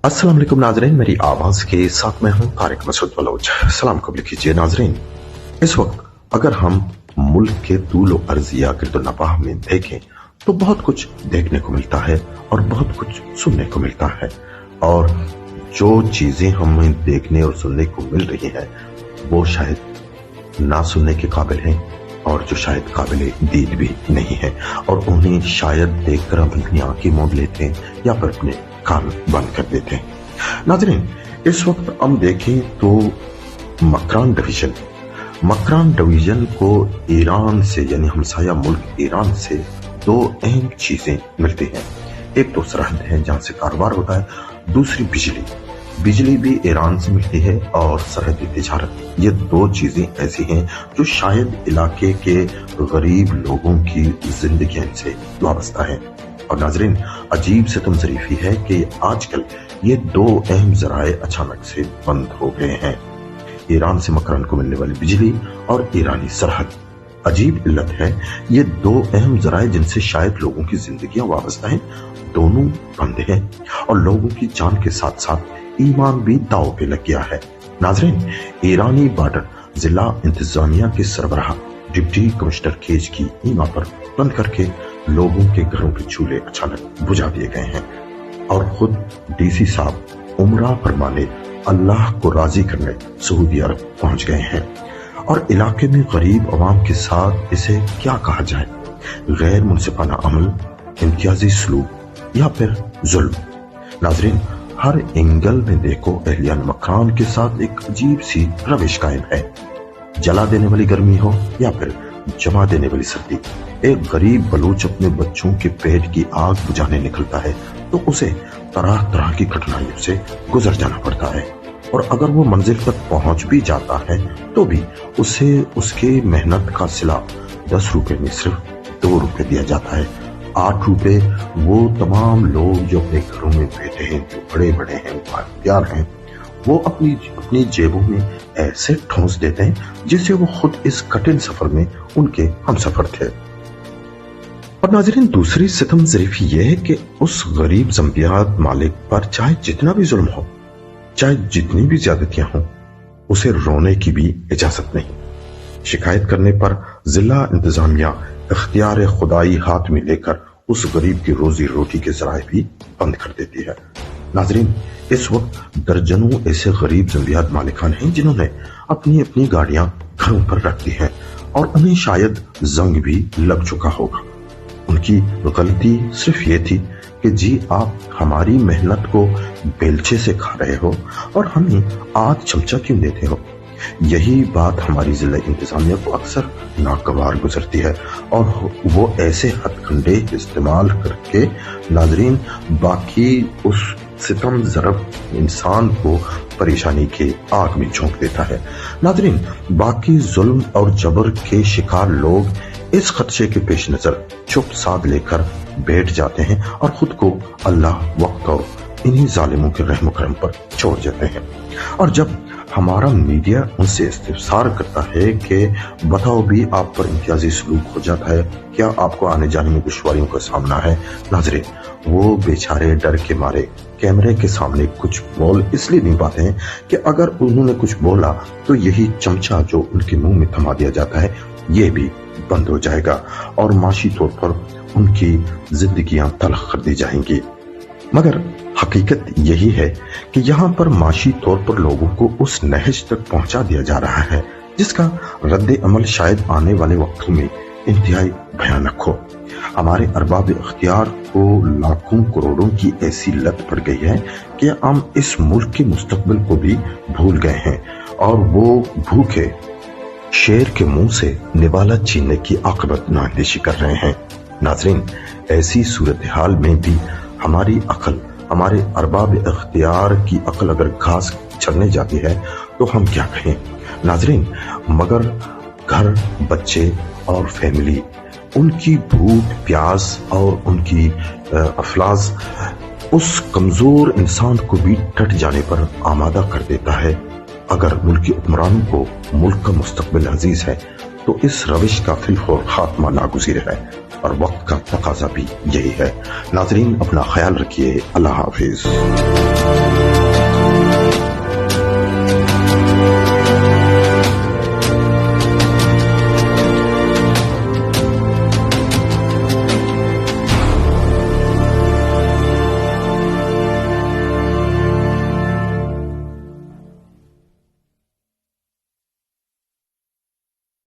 अस्सलाम वालेकुम नाजरीन, मेरी आवाज के साथ मैं हूं तारिक मसूद बलोच। सलाम कबूल कीजिए नाजरीन। इस वक्त अगर हम मुल्क के तूल और अर्ज या गिरदोनवाह में देखें तो बहुत कुछ देखने को मिलता है और बहुत कुछ सुनने को मिलता है, और जो चीजें हमें देखने और सुनने को मिल रही हैं वो शायद ना सुनने के काबिल हैं और जो शायद काबिल दीद भी नहीं है, और उन्हें शायद देखकर हम अपनी आंखें मूंद लेते हैं या फिर अपने कान बंद कर देते हैं। नाज़रीन, इस वक्त हम देखें तो मकरान डिवीजन को ईरान से यानी हमसाया मुल्क ईरान से दो अहम चीजें मिलती हैं। एक तो सरहद है जहां से कारोबार होता है, दूसरी बिजली भी ईरान से मिलती है, और सरहदी तिजारत। ये दो चीजें ऐसी हैं जो शायद इलाके के गरीब लोगों की जिंदगी से वाबस्ता है। और नाजरीन, अजीब सितम ज़रीफी है कि आजकल ये दो अहम जराए अचानक से बंद हो गए हैं। ईरान से मकरान को मिलने वाली बिजली और ईरानी सरहद। अजीब इल्लत है, ये दो अहम जराए जिनसे शायद लोगों की जिंदगियां वाबस्ता हैं, दोनों बंद हैं, और लोगों की जान के साथ साथ ईमान भी दांव पे लग गया है। नाजरीन, ईरानी बॉर्डर जिला इंतजामिया के सरबराह डिप्टी कमिश्नर केज की ईमा पर बंद करके लोगों के घरों के चूल्हे अचानक बुझा दिए गए हैं, और खुद डीसी साहब उमरा फरमाने अल्लाह को राजी करने सऊदी अरब पहुंच गए हैं। और इलाके में गरीब अवाम के साथ इसे क्या कहा जाए, गैर मुनसिफाना अमल, इम्तियाजी सलूक या फिर जुल्म। नाजरीन, हर एंगल में देखो अहलियान मकान के साथ एक अजीब सी रविश कायम है। जला देने वाली गर्मी हो या फिर जमा देने वाली सर्दी, एक गरीब बलूच अपने बच्चों के पेट की आग बुझाने निकलता है तो उसे तरह तरह की कठिनाइयों से गुजर जाना पड़ता है, और अगर वो मंजिल तक पहुंच भी जाता है तो भी उसे उसके मेहनत का सिला 10 रुपए में सिर्फ 2 रुपए दिया जाता है। 8 रुपए वो तमाम लोग जो अपने घरों में बैठे हैं, जो बड़े बड़े हैं, प्यार हैं, वो अपनी जेबों में ऐसे ठोंस देते हैं जिससे वो खुद इस कठिन सफर में उनके हमसफर थे। और नाज़रीन, दूसरी सितम ज़रीफी यह है कि उस गरीब ज़म्बियात मालिक पर चाहे जितना भी जुल्म हो, चाहे जितनी भी ज्यादतियां हों, उसे रोने की भी इजाजत नहीं। शिकायत करने पर जिला इंतजामिया इख्तियार खुदाई हाथ में लेकर उस गरीब की रोजी रोटी के जराए भी बंद कर देती है। नाजरीन, इस वक्त दर्जनों ऐसे गरीब ज़म्बियात मालिकान हैं जिन्होंने अपनी अपनी गाड़ियां घरों पर रख दी हैं, और उन्हें शायद जंग भी लग चुका होगा। उनकी गलती सिर्फ ये थी कि जी आप हमारी मेहनत को बेलचे से खा रहे हो और हमें आध चमचा क्यों देते हो। यही बात हमारी जिला इंतजामिया को अक्सर नागवार गुजरती है, और वो ऐसे हथकंडे इस्तेमाल करके नाजरीन बाकी उस सितम ज़रब इंसान को परेशानी के आग में झोंक देता है। नाजरीन, बाकी जुल्म और जबर के शिकार लोग इस खदशे के पेश नजर चुप साध लेकर बैठ जाते हैं और खुद को अल्लाह वक्त और इन्हीं जालिमों के रहम करम पर छोड़ देते हैं। और जब हमारा मीडिया उनसे इस्तिफसार करता है कि बताओ भी आप पर इम्तियाजी सलूक हो जाता है, क्या आपको आने जाने में दुश्वारियों का सामना है, नाजरे वो बेचारे डर के मारे कैमरे के सामने कुछ बोल इसलिए नहीं पाते हैं कि अगर उन्होंने कुछ बोला तो यही चमचा जो उनके मुंह में थमा दिया जाता है ये भी बंद हो जाएगा, और माशी तौर पर उनकी जिंदगियां तलख कर दी जाएंगी। मगर हकीकत यही है कि यहाँ पर माशी तौर पर लोगों को उस नहज तक पहुंचा दिया जा रहा है जिसका रद्द अमल शायद आने वाले वक्तों में इंतहाई भयानक हो। हमारे अरबाब इख्तियार को लाखों करोड़ों की ऐसी लत पड़ गई है कि हम इस मुल्क के मुस्तकबिल को भी भूल गए हैं, और वो भूखे शेर के मुंह से निवाला छीनने की आकबत नाअंदेशी कर रहे हैं। नाजरीन, ऐसी सूरत हाल में भी हमारी अकल, हमारे अरबाब इख्तियार की अकल अगर घास चढ़ने जाती है तो हम क्या कहें। नाजरीन, मगर घर, बच्चे और फैमिली, उनकी भूख प्यास और उनकी अफलाज उस कमजोर इंसान को भी टट जाने पर आमादा कर देता है। अगर मुल्की हुक्मरानों को मुल्क का मुस्तकबिल अजीज है तो इस रविश का फिलहौर खात्मा नागुज़ीर है। اور وقت کا تقاضا بھی یہی ہے۔ ناظرین اپنا خیال رکھیے، اللہ حافظ۔